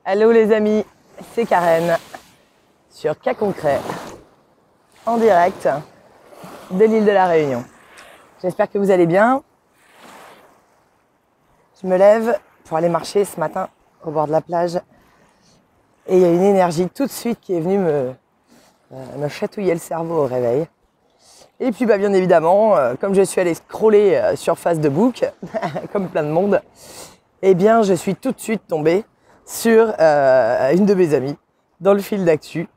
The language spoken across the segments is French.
Hello les amis, c'est Karen sur Cas Concret, en direct de l'île de la Réunion. J'espère que vous allez bien. Je me lève pour aller marcher ce matin au bord de la plage et il y a une énergie tout de suite qui est venue me chatouiller le cerveau au réveil. Et puis bien évidemment, comme je suis allée scroller sur Facebook, comme plein de monde, eh bien je suis tout de suite tombée sur une de mes amies dans le fil d'actu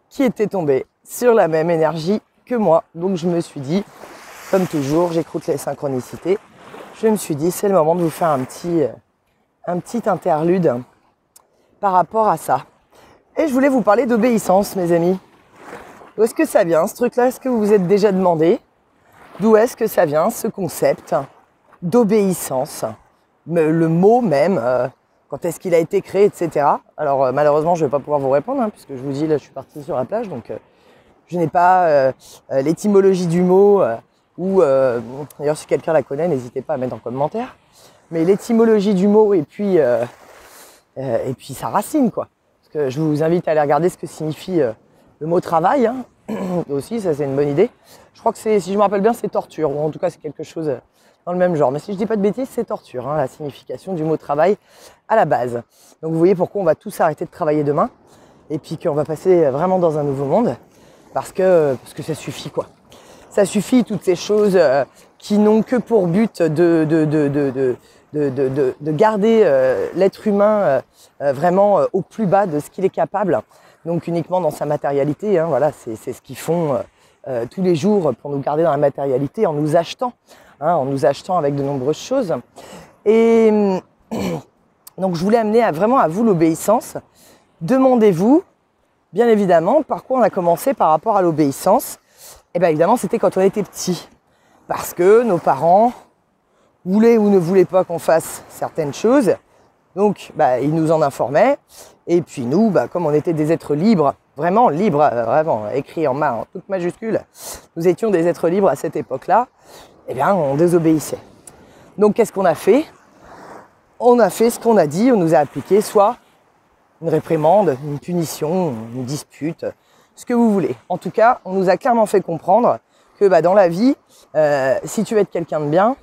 qui était tombée sur la même énergie que moi. Donc je me suis dit, comme toujours, j'écoute les synchronicités, je me suis dit c'est le moment de vous faire un petit interlude par rapport à ça. Et je voulais vous parler d'obéissance, mes amis. D'où est-ce que ça vient ce truc-là? Est-ce que vous vous êtes déjà demandé d'où est-ce que ça vient ce concept d'obéissance? Le mot même, quand est-ce qu'il a été créé, etc. Alors malheureusement, je ne vais pas pouvoir vous répondre, puisque je vous dis, là, je suis partie sur la plage, donc je n'ai pas l'étymologie du mot, ou d'ailleurs, si quelqu'un la connaît, n'hésitez pas à mettre en commentaire. Mais l'étymologie du mot et puis sa racine, quoi. Parce que je vous invite à aller regarder ce que signifie le mot travail, hein. Aussi, ça c'est une bonne idée. Je crois que c'est, si je me rappelle bien, c'est torture, ou en tout cas c'est quelque chose dans le même genre. Mais si je dis pas de bêtises, c'est torture, hein, la signification du mot travail à la base. Donc vous voyez pourquoi on va tous arrêter de travailler demain, et puis qu'on va passer vraiment dans un nouveau monde, parce que ça suffit, quoi. Ça suffit, toutes ces choses qui n'ont que pour but de garder l'être humain vraiment au plus bas de ce qu'il est capable. Donc uniquement dans sa matérialité, hein, voilà, c'est ce qu'ils font tous les jours pour nous garder dans la matérialité en nous achetant, avec de nombreuses choses. Et donc je voulais amener vraiment à vous l'obéissance. Demandez-vous, bien évidemment, par quoi on a commencé par rapport à l'obéissance. Et bien évidemment, c'était quand on était petit. Parce que nos parents voulaient ou ne voulaient pas qu'on fasse certaines choses. Donc ils nous en informaient. Et puis nous, comme on était des êtres libres, vraiment libres, vraiment écrit en toute majuscule, nous étions des êtres libres à cette époque-là, eh bien on désobéissait. Donc qu'est-ce qu'on a fait? On a fait ce qu'on a dit, on nous a appliqué soit une réprimande, une punition, une dispute, ce que vous voulez. En tout cas, on nous a clairement fait comprendre que dans la vie, si tu veux être quelqu'un de bien,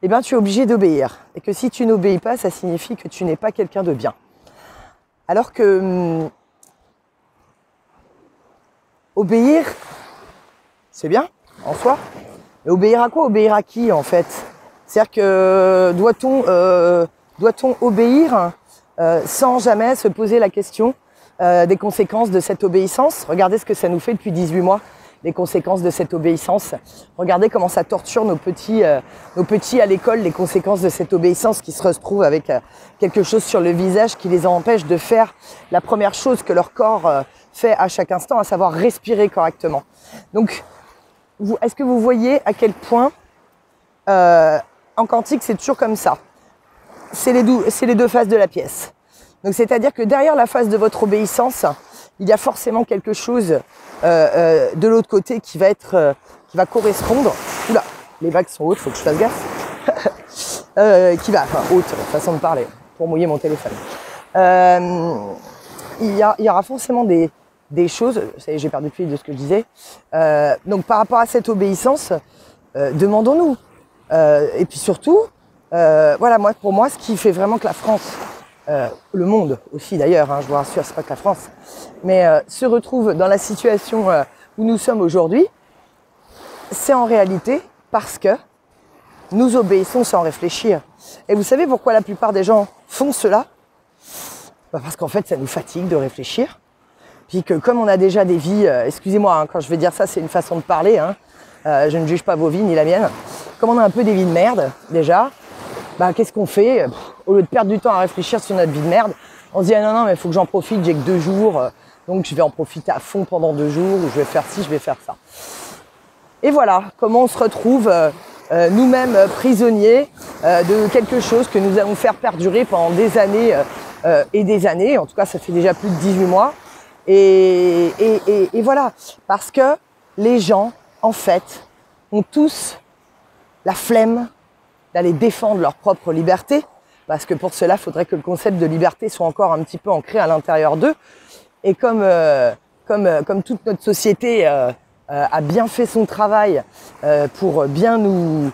eh bien tu es obligé d'obéir. Et que si tu n'obéis pas, ça signifie que tu n'es pas quelqu'un de bien. Alors que obéir, c'est bien en soi. Mais obéir à quoi? Obéir à qui en fait? C'est-à-dire que doit-on obéir sans jamais se poser la question des conséquences de cette obéissance? Regardez ce que ça nous fait depuis 18 mois, les conséquences de cette obéissance. Regardez comment ça torture nos petits à l'école, les conséquences de cette obéissance qui se retrouvent avec quelque chose sur le visage qui les empêche de faire la première chose que leur corps fait à chaque instant, à savoir respirer correctement. Donc, est-ce que vous voyez à quel point en quantique c'est toujours comme ça? C'est les deux faces de la pièce. Donc c'est-à-dire que derrière la face de votre obéissance, il y a forcément quelque chose de l'autre côté qui va correspondre. Oula, les vagues sont hautes, faut que je fasse gaffe. Haute, façon de parler, pour mouiller mon téléphone. Il y aura forcément des choses, ça y est, j'ai perdu le fil de ce que je disais. Donc par rapport à cette obéissance, demandons-nous. Et puis surtout, pour moi, ce qui fait vraiment que la France, le monde aussi d'ailleurs, je vous rassure, c'est pas que la France, mais se retrouve dans la situation où nous sommes aujourd'hui, c'est en réalité parce que nous obéissons sans réfléchir. Et vous savez pourquoi la plupart des gens font cela? Parce qu'en fait, ça nous fatigue de réfléchir. Puis que comme on a déjà des vies, excusez-moi, quand je vais dire ça, c'est une façon de parler, je ne juge pas vos vies ni la mienne. Comme on a un peu des vies de merde déjà, qu'est-ce qu'on fait? Au lieu de perdre du temps à réfléchir sur notre vie de merde, on se dit non, mais il faut que j'en profite, j'ai que 2 jours, donc je vais en profiter à fond pendant 2 jours, ou je vais faire ci, je vais faire ça. Et voilà, comment on se retrouve nous-mêmes prisonniers de quelque chose que nous allons faire perdurer pendant des années et des années. En tout cas, ça fait déjà plus de 18 mois. Et voilà, parce que les gens, en fait, ont tous la flemme d'aller défendre leur propre liberté, parce que pour cela, il faudrait que le concept de liberté soit encore un petit peu ancré à l'intérieur d'eux. Et comme toute notre société a bien fait son travail pour bien nous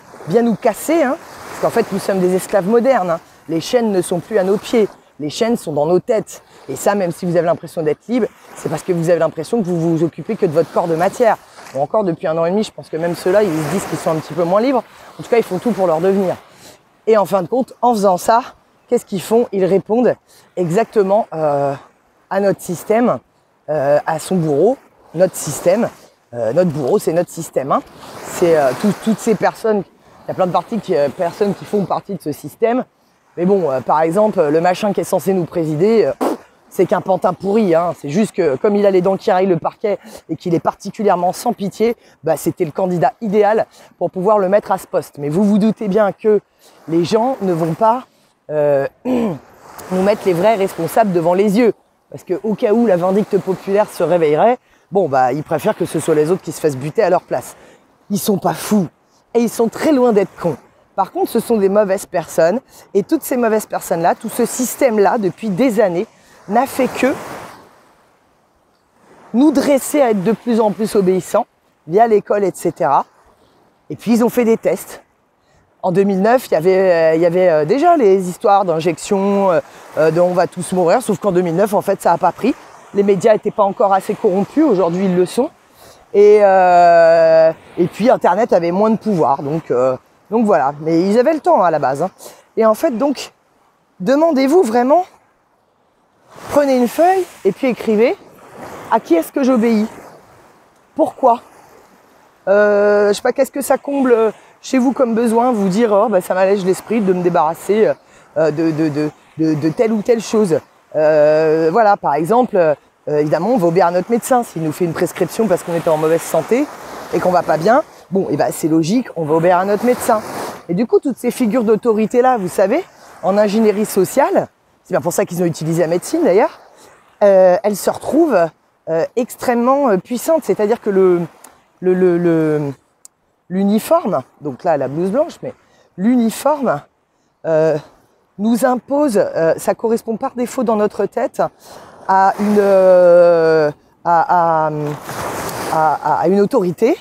casser, hein, parce qu'en fait, nous sommes des esclaves modernes. Hein. Les chaînes ne sont plus à nos pieds, les chaînes sont dans nos têtes. Et ça, même si vous avez l'impression d'être libre, c'est parce que vous avez l'impression que vous vous occupez que de votre corps de matière. Bon, encore depuis 1 an et demi, je pense que même ceux-là, ils se disent qu'ils sont un petit peu moins libres. En tout cas, ils font tout pour leur devenir. Et en fin de compte, en faisant ça, qu'est-ce qu'ils font? Ils répondent exactement à notre système, à son bourreau, notre système. Notre bourreau, c'est notre système. Hein. C'est toutes ces personnes, il y a plein de personnes qui font partie de ce système. Mais bon, par exemple, le machin qui est censé nous présider, c'est qu'un pantin pourri. Hein. C'est juste que comme il a les dents qui raillent le parquet et qu'il est particulièrement sans pitié, bah, c'était le candidat idéal pour pouvoir le mettre à ce poste. Mais vous vous doutez bien que les gens ne vont pas nous mettre les vrais responsables devant les yeux. Parce qu'au cas où la vindicte populaire se réveillerait, bon, bah, ils préfèrent que ce soit les autres qui se fassent buter à leur place. Ils sont pas fous. Et ils sont très loin d'être cons. Par contre, ce sont des mauvaises personnes. Et toutes ces mauvaises personnes-là, tout ce système-là, depuis des années, n'a fait que nous dresser à être de plus en plus obéissants via l'école, etc. Et puis, ils ont fait des tests. En 2009, il y avait déjà les histoires d'injection, de on va tous mourir, sauf qu'en 2009, en fait, ça n'a pas pris. Les médias n'étaient pas encore assez corrompus, aujourd'hui ils le sont. Et puis Internet avait moins de pouvoir, donc voilà. Mais ils avaient le temps à la base. Hein. Et en fait, donc, demandez-vous vraiment, prenez une feuille et puis écrivez à qui est-ce que j'obéis? Pourquoi? Je sais pas, qu'est-ce que ça comble chez vous comme besoin? Vous dire, oh, bah, ça m'allège l'esprit de me débarrasser de telle ou telle chose. Voilà, par exemple, évidemment, on va obéir à notre médecin. S'il nous fait une prescription parce qu'on est en mauvaise santé et qu'on va pas bien, bon, et ben c'est logique, on va obéir à notre médecin. Et du coup, toutes ces figures d'autorité-là, vous savez, en ingénierie sociale, c'est bien pour ça qu'ils ont utilisé la médecine d'ailleurs, elles se retrouvent extrêmement puissantes. C'est-à-dire que l'uniforme, donc là la blouse blanche, mais l'uniforme nous impose, ça correspond par défaut dans notre tête à une autorité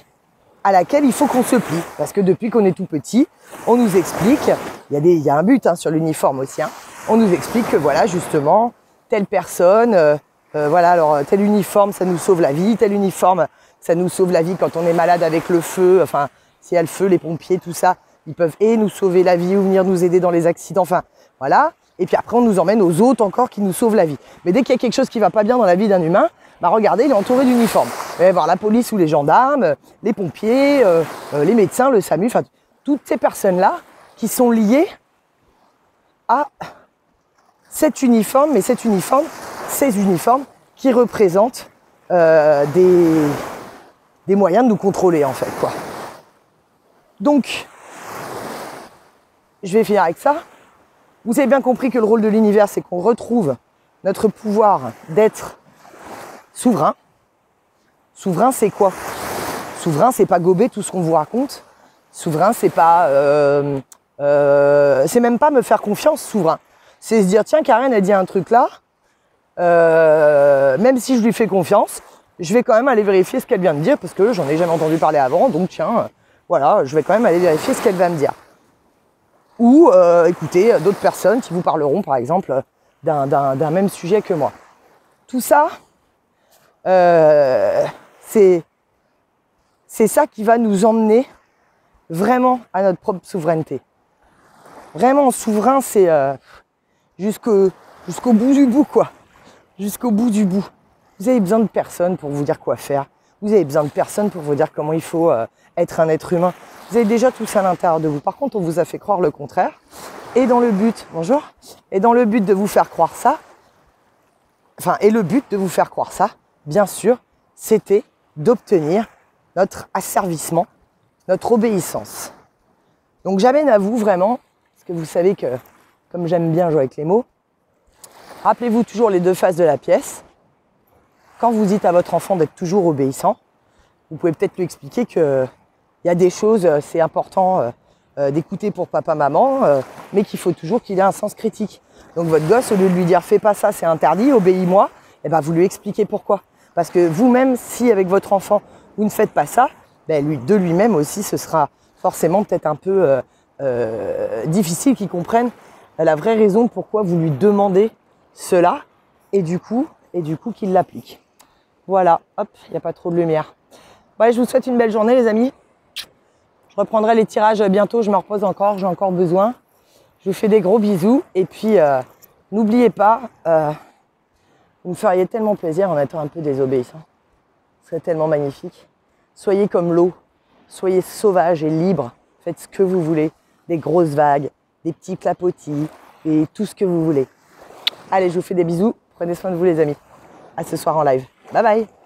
à laquelle il faut qu'on se plie. Parce que depuis qu'on est tout petit, on nous explique, il y a un but hein, sur l'uniforme aussi, hein, on nous explique que voilà justement, telle personne, voilà, alors tel uniforme ça nous sauve la vie, tel uniforme ça nous sauve la vie quand on est malade avec le feu, enfin s'il y a le feu, les pompiers, tout ça, ils peuvent et nous sauver la vie ou venir nous aider dans les accidents, enfin voilà. Et puis après on nous emmène aux autres encore qui nous sauvent la vie. Mais dès qu'il y a quelque chose qui va pas bien dans la vie d'un humain, bah regardez, il est entouré d'uniformes. Vous allez voir la police ou les gendarmes, les pompiers, les médecins, le SAMU, enfin toutes ces personnes-là qui sont liées à cet uniforme, mais ces uniformes qui représentent des moyens de nous contrôler en fait, quoi. Donc, je vais finir avec ça. Vous avez bien compris que le rôle de l'univers, c'est qu'on retrouve notre pouvoir d'être souverain. Souverain, c'est quoi? Souverain, c'est pas gober tout ce qu'on vous raconte. Souverain, c'est pas, c'est même pas me faire confiance. Souverain, c'est se dire tiens, Karen a dit un truc là. Même si je lui fais confiance, je vais quand même aller vérifier ce qu'elle vient de dire parce que j'en ai jamais entendu parler avant. Donc tiens, voilà, je vais quand même aller vérifier ce qu'elle va me dire. Ou écouter d'autres personnes qui vous parleront, par exemple, d'un même sujet que moi. Tout ça, c'est ça qui va nous emmener vraiment à notre propre souveraineté. Vraiment, souverain, c'est jusqu'au bout du bout, quoi. Jusqu'au bout du bout. Vous avez besoin de personne pour vous dire quoi faire. Vous avez besoin de personne pour vous dire comment il faut être un être humain. Vous avez déjà tout ça à l'intérieur de vous. Par contre, on vous a fait croire le contraire. Et dans le but, bonjour, et dans le but de vous faire croire ça, bien sûr, c'était d'obtenir notre asservissement, notre obéissance. Donc j'amène à vous vraiment, parce que vous savez que, comme j'aime bien jouer avec les mots, rappelez-vous toujours les deux faces de la pièce. Quand vous dites à votre enfant d'être toujours obéissant, vous pouvez peut-être lui expliquer qu'il y a des choses, c'est important d'écouter pour papa, maman, mais qu'il faut toujours qu'il ait un sens critique. Donc votre gosse, au lieu de lui dire fais pas ça, c'est interdit, obéis-moi, et ben vous lui expliquez pourquoi. Parce que vous-même, si avec votre enfant vous ne faites pas ça, ben de lui-même aussi, ce sera forcément peut-être un peu difficile qu'il comprenne la vraie raison pourquoi vous lui demandez cela, et du coup qu'il l'applique. Voilà, hop, il n'y a pas trop de lumière. Ouais, je vous souhaite une belle journée les amis. Je reprendrai les tirages bientôt, je me repose encore, j'ai encore besoin. Je vous fais des gros bisous et puis n'oubliez pas, vous me feriez tellement plaisir en étant un peu désobéissant. Ce serait tellement magnifique. Soyez comme l'eau, soyez sauvage et libre, faites ce que vous voulez, des grosses vagues, des petits clapotis et tout ce que vous voulez. Allez, je vous fais des bisous, prenez soin de vous les amis. À ce soir en live. Bye bye.